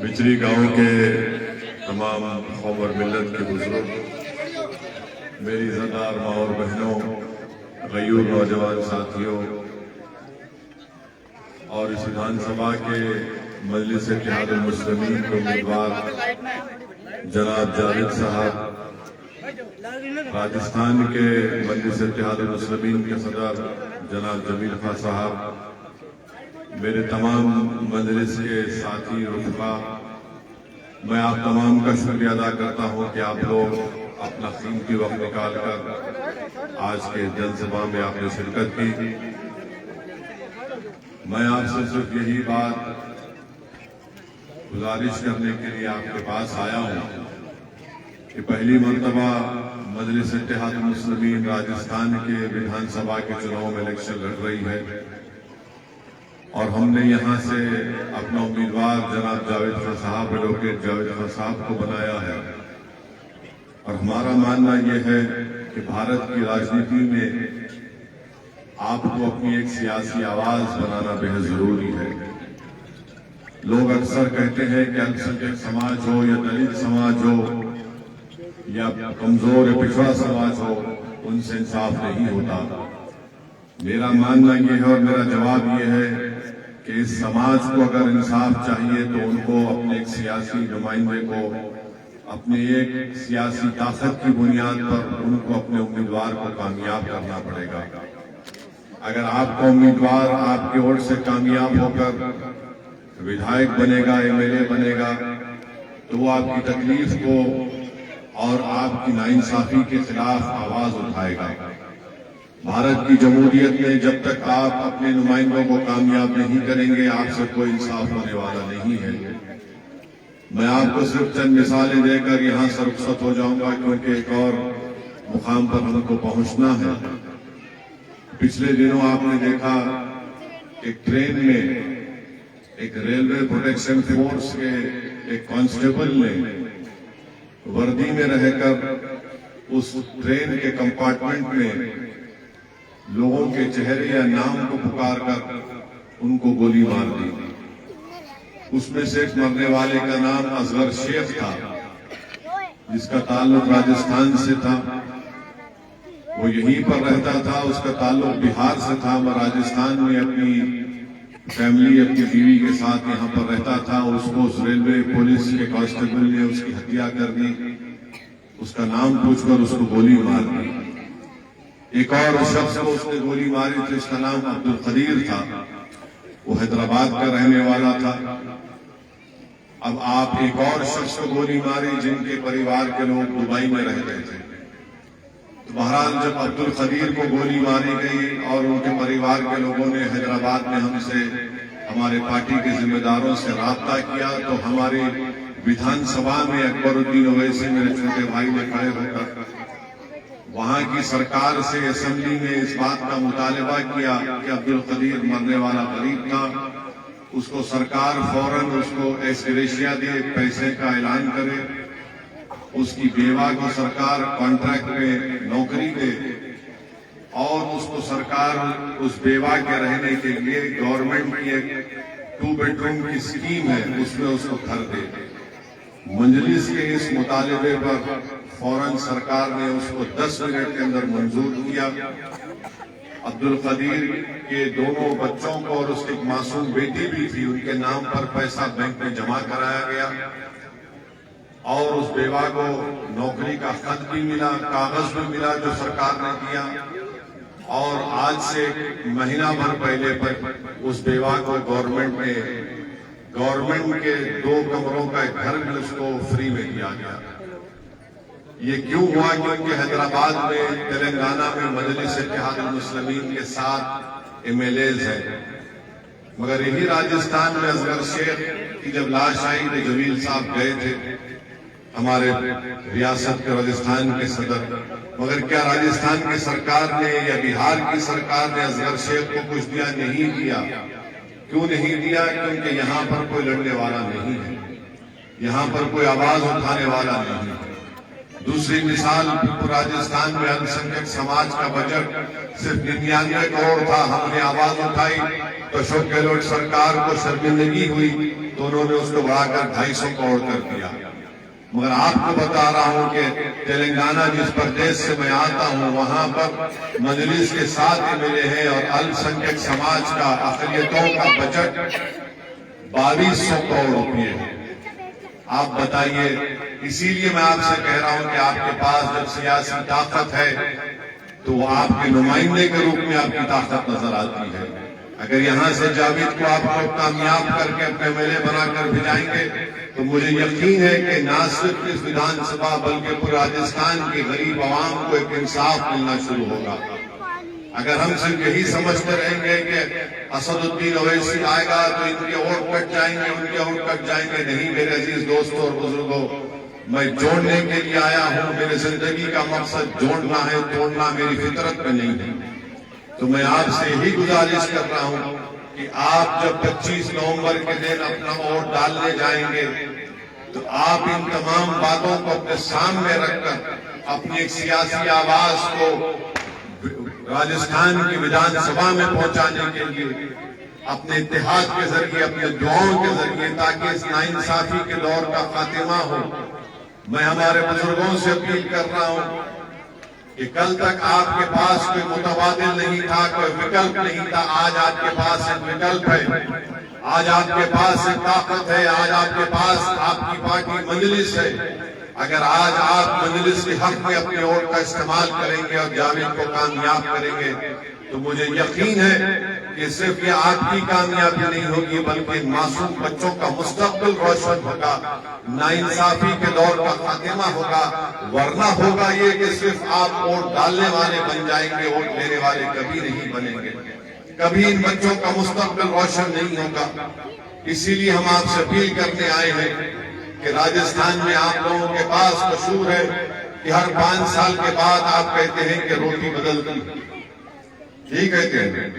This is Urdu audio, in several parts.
بچری گاؤں کے تمام قوم اور ملت کے بزرگ، میری عزتدار ماں اور بہنوں، غیور نوجوان ساتھیوں اور اس وِدھان سبھا کے مجلس اتحاد المسلمین کے امیدوار جناب جاوید صاحب، راجستھان کے مجلس اتحاد المسلمین کے صدر جناب جمیل خان صاحب، میرے تمام مجلس کے ساتھی رفقا، میں آپ تمام کا شکریہ ادا کرتا ہوں کہ آپ لوگ اپنا قیمتی وقت نکال کر آج کے جن سبھا میں آپ نے شرکت کی۔ میں آپ سے صرف یہی بات گزارش کرنے کے لیے آپ کے پاس آیا ہوں کہ پہلی مرتبہ مجلس اتحاد المسلمین راجستھان کے وِدھان سبھا کے چناؤ میں الیکشن لڑ رہی ہے، اور ہم نے یہاں سے اپنا امیدوار جناب جاوید خان صاحب، ایڈوکیٹ جاوید خان صاحب کو بنایا ہے، اور ہمارا ماننا یہ ہے کہ بھارت کی راجنیتی میں آپ کو اپنی ایک سیاسی آواز بنانا بہت ضروری ہے۔ لوگ اکثر کہتے ہیں کہ الپسنکھیک سماج ہو یا دلت سماج ہو یا کمزور یا پچھڑا سماج ہو، ان سے انصاف نہیں ہوتا۔ میرا ماننا یہ ہے اور میرا جواب یہ ہے کہ اس سماج کو اگر انصاف چاہیے تو ان کو اپنے ایک سیاسی نمائندے کو اپنے ایک سیاسی طاقت کی بنیاد پر ان کو اپنے امیدوار کو کامیاب کرنا پڑے گا۔ اگر آپ کا امیدوار آپ کے ووٹ سے کامیاب ہو کر ودھائک بنے گا، ایم ایل اے بنے گا، تو وہ آپ کی تکلیف کو اور آپ کی ناانصافی کے خلاف آواز اٹھائے گا۔ بھارت کی جمہوریت میں جب تک آپ اپنے نمائندوں کو کامیاب نہیں کریں گے، آپ سے کوئی انصاف ہونے والا نہیں ہے۔ میں آپ کو صرف چند مثالیں دے کر یہاں سے رخصت ہو جاؤں گا، کیونکہ ایک اور مقام پر ہم کو پہنچنا ہے۔ پچھلے دنوں آپ نے دیکھا ایک ٹرین میں ایک ریلوے پروٹیکشن فورس کے ایک کانسٹیبل نے وردی میں رہ کر اس ٹرین کے کمپارٹمنٹ میں لوگوں کے چہرے یا نام کو پکار کر ان کو گولی مار دی۔ اس میں سے ایک مرنے والے کا نام اصغر شیخ تھا، جس کا تعلق راجستھان سے تھا، وہ یہیں پر رہتا تھا، اس کا تعلق بہار سے تھا، وہ راجستھان میں اپنی فیملی، اپنی بیوی کے ساتھ یہاں پر رہتا تھا۔ اس کو اس ریلوے پولیس کے کانسٹیبل نے اس کی ہتیا کر دی، اس کا نام پوچھ کر اس کو گولی مار دی۔ ایک اور شخص کو اس نے گولی ماری تھی، اس کا نام عبدالقدیر تھا، وہ حیدرآباد کا رہنے والا تھا۔ اب آپ ایک اور شخص کو گولی ماری جن کے پریوار کے لوگ دبئی میں رہ رہے تھے۔ تو بہرحال جب عبدالقدیر کو گولی ماری گئی اور ان کے پریوار کے لوگوں نے حیدرآباد میں ہم سے، ہمارے پارٹی کے ذمہ داروں سے رابطہ کیا، تو ہماری وِدھان سبھا میں اکبر الدین اویسی میرے چھوٹے بھائی نے کھڑے ہو کر وہاں کی سرکار سے اسمبلی میں اس بات کا مطالبہ کیا کہ عبدالقدیر مرنے والا غریب تھا، اس کو سرکار فوراً اس کو ایکس گریشیا دے، پیسے کا اعلان کرے، اس کی بیوہ کو سرکار کانٹریکٹ میں نوکری دے، اور اس کو سرکار اس بیوہ کے رہنے کے لیے گورنمنٹ کی ایک 2 بیڈروم کی اسکیم ہے، اس میں اس کو گھر دے۔ مجلس کے اس مطالبے پر فوراً سرکار نے اس کو 10 منٹ کے اندر منظور کیا۔ عبدالقدیر کے دونوں بچوں کو اور اس کی ایک معصوم بیٹی بھی تھی، ان کے نام پر پیسہ بینک میں جمع کرایا گیا، اور اس بیوہ کو نوکری کا خط بھی ملا، کاغذ بھی ملا جو سرکار نے دیا، اور آج سے مہینہ بھر پہلے پر اس بیوہ کو گورنمنٹ کے 2 کمروں کا ایک گھر بھی اس کو فری میں دیا گیا۔ یہ کیوں ہوا؟ کیونکہ حیدرآباد میں، تلنگانہ میں مجلس اتحاد المسلمین کے 7 ایم ایل ایز ہیں، مگر یہی راجستھان میں اصغر شیخ کی جب لاش آئی تو جمیل صاحب گئے تھے، ہمارے ریاست کے راجستھان کے صدر، مگر کیا راجستھان کی سرکار نے یا بہار کی سرکار نے اصغر شیخ کو کچھ دیا؟ نہیں دیا۔ کیوں نہیں دیا؟ کیونکہ یہاں پر کوئی لڑنے والا نہیں ہے، یہاں پر کوئی آواز اٹھانے والا نہیں ہے۔ دوسری مثال، راجستھان میں الپسنکھیک سماج کا بجٹ صرف 99 کروڑ تھا، ہم نے آواز اٹھائی تو اشوک گہلوٹ سرکار کو شرمندگی ہوئی، تو انہوں نے اس کو بڑھا کر 250 کروڑ کر دیا. مگر آپ کو بتا رہا ہوں کہ تلنگانہ جس پردیش سے میں آتا ہوں وہاں پر مجلس کے ساتھ ملے ہیں اور الپ سنکھیک سماج کا اقلیتوں کا بجٹ 2200 کروڑ روپے ہے. آپ بتائیے. اسی لیے میں آپ سے کہہ رہا ہوں کہ آپ کے پاس جب سیاسی طاقت ہے تو وہ آپ کے نمائندے کے روپ میں آپ کی طاقت نظر آتی ہے. اگر یہاں سے جاوید کو آپ کو کامیاب کر کے اپنے MLA بنا کر بھیجائیں گے تو مجھے یقین ہے کہ نہ صرف اس ویدھان سبھا بلکہ پورے راجستھان کی غریب عوام کو ایک انصاف ملنا شروع ہوگا. اگر ہم صرف یہی سمجھتے رہیں گے کہ اسد الدین اویسی آئے گا تو ان کے ووٹ کٹ جائیں گے، ان کے ووٹ کٹ جائیں گے، نہیں میرے عزیز دوستوں اور بزرگوں، میں جوڑنے کے لیے آیا ہوں. میرے زندگی کا مقصد جوڑنا ہے، توڑنا میری فطرت میں نہیں ہے. تو میں آپ سے یہی گزارش کر رہا ہوں کہ آپ جب 25 نومبر کے دن اپنا ووٹ ڈالنے جائیں گے تو آپ ان تمام باتوں کو اپنے سامنے رکھ کر اپنی ایک سیاسی آواز کو راجستھان کی ویدھان سبھا میں پہنچانے کے لیے اپنے اتحاد کے ذریعے، اپنے دعاؤں کے ذریعے، تاکہ اس ناانصافی کے دور کا خاتمہ ہو. میں ہمارے بزرگوں سے اپیل کر رہا ہوں کہ کل تک آپ کے پاس کوئی متبادل نہیں تھا، کوئی وکلپ نہیں تھا. آج آپ کے پاس ایک وکلپ ہے، آج آپ کے پاس ایک طاقت ہے، آج آپ کے پاس آپ کی پارٹی مجلس ہے. اگر آج آپ مجلس کے حق میں اپنے ووٹ کا استعمال کریں گے اور جاوید کو کامیاب کریں گے تو مجھے یقین ہے کہ صرف یہ آپ کی کامیابی نہیں ہوگی بلکہ معصوم بچوں کا مستقبل روشن ہوگا، ناانصافی کے دور کا خاتمہ ہوگا. ورنہ ہوگا یہ کہ صرف آپ ووٹ ڈالنے والے بن جائیں گے، ووٹ لینے والے کبھی نہیں بنیں گے. کبھی ان بچوں کا مستقبل روشن نہیں ہوگا. اسی لیے ہم آپ سے اپیل کرنے آئے ہیں کہ راجستھان میں آپ لوگوں کے پاس مشہور ہے کہ ہر 5 سال کے بعد آپ کہتے ہیں کہ روٹی بدلتی. ٹھیک کہتے ہیں،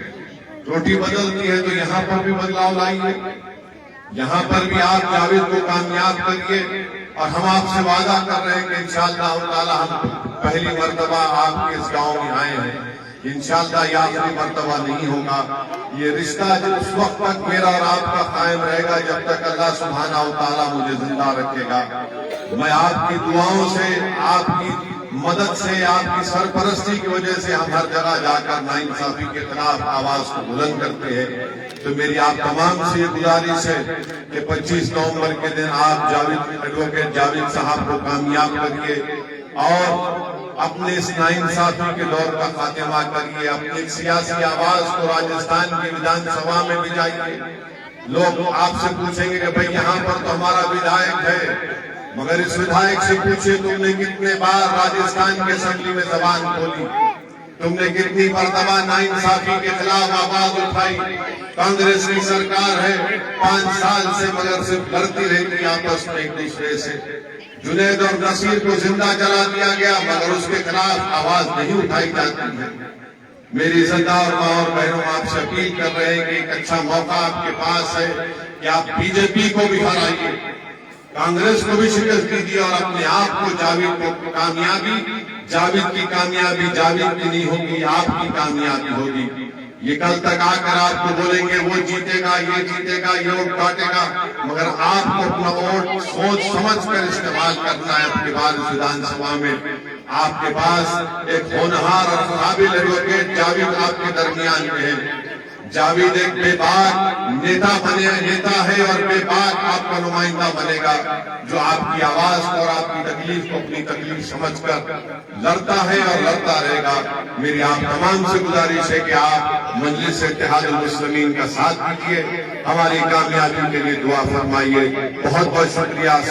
روٹی بدلتی ہے تو یہاں پر بھی بدلاؤ لائیے. یہاں پر بھی آپ جاوید کو کامیاب کریے اور ہم آپ سے وعدہ کر رہے ہیں کہ انشاءاللہ تعالی ہم پہلی مرتبہ آپ کے اس گاؤں میں آئے ہیں. انشاءاللہ یہ آخری مرتبہ نہیں ہوگا. یہ رشتہ اس وقت تک میرا اور آپ کا قائم رہے گا جب تک اللہ سبحانہ و تعالیٰ مجھے زندہ رکھے گا. میں آپ کی دعاؤں سے، آپ کی مدد سے، آپ کی سرپرستی کی وجہ سے ہم ہر جگہ جا کر ناانصافی کے خلاف آواز کو بلند کرتے ہیں. تو میری آپ تمام سے یہ گزارش ہے کہ 25 نومبر کے دن آپ ایڈوکیٹ جاوید صاحب کو کامیاب کریے اور اپنے اس ناانصافی کے دور کا خاتمہ کریے. اپنی سیاسی آواز کو راجستھان کی ویدھان سبھا میں بھی جائیے. لوگ آپ سے پوچھیں گے کہ بھئی یہاں پر تو ہمارا ودھائک ہے، مگر اس ودھائک سے پوچھے تم نے کتنے بار راجستھان کے اسمبلی میں زبان کھولی، تم نے کتنی مرتبہ ناانصافی کے خلاف آواز اٹھائی. کانگریس کی سرکار ہے 5 سال سے مگر صرف لڑتی رہتی آپس میں ایک دوسرے سے. جنید اور نصیر کو زندہ جلا دیا گیا مگر اس کے خلاف آواز نہیں اٹھائی جاتی ہے. میری عزتدار ماں اور بہنوں، آپ سے اپیل کر رہے ہیں کہ ایک اچھا موقع آپ کے پاس ہے کہ آپ BJP کو بھی ہرائیے، کانگریس کو بھی شکست دیجیے اور اپنے آپ کو جاوید کو کامیابی، جاوید کی کامیابی جاوید کی نہیں ہوگی، آپ کی کامیابی ہوگی. یہ کل تک آ کر آپ کو بولیں گے وہ جیتے گا، یہ جیتے گا، یہ ووٹ کاٹے گا، مگر آپ کو اپنا ووٹ سوچ سمجھ کر استعمال کرنا ہے. اپنے بعد اس ویدھان سبھا میں آپ کے پاس ایک ہونہار اور قابل ایڈوکیٹ جاوید آپ کے درمیان میں ہے. جاوید ایک بے باک نیتا ہے اور بے باک آپ کا نمائندہ بنے گا جو آپ کی آواز کو اور آپ کی تکلیف کو اپنی تکلیف سمجھ کر لڑتا ہے اور لڑتا رہے گا. میری آپ تمام سے گزارش ہے کہ آپ مجلس اتحاد المسلمین کا ساتھ دیجیے، ہماری کامیابی کے لیے دعا فرمائیے. بہت بہت شکریہ.